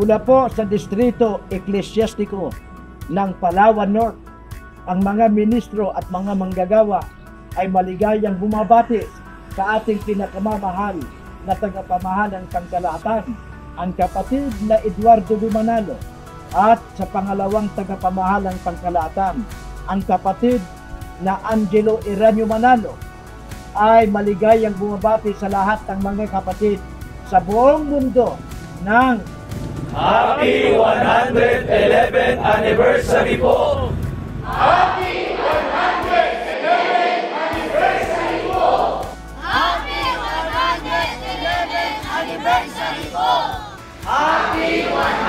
Mula po sa Distrito Eklesyastiko ng Palawan North, ang mga ministro at mga manggagawa ay maligayang bumabati sa ating pinakamamahal na tagapamahalang pangkalahatan, ang kapatid na Eduardo B. Manalo, at sa pangalawang tagapamahalang pangkalahatan, ang kapatid na Angelo Eranio Manalo, ay maligayang bumabati sa lahat ng mga kapatid sa buong mundo ng Happy 111th Anniversary po! Happy 111th Anniversary po! Happy 111th Anniversary po! Happy 111th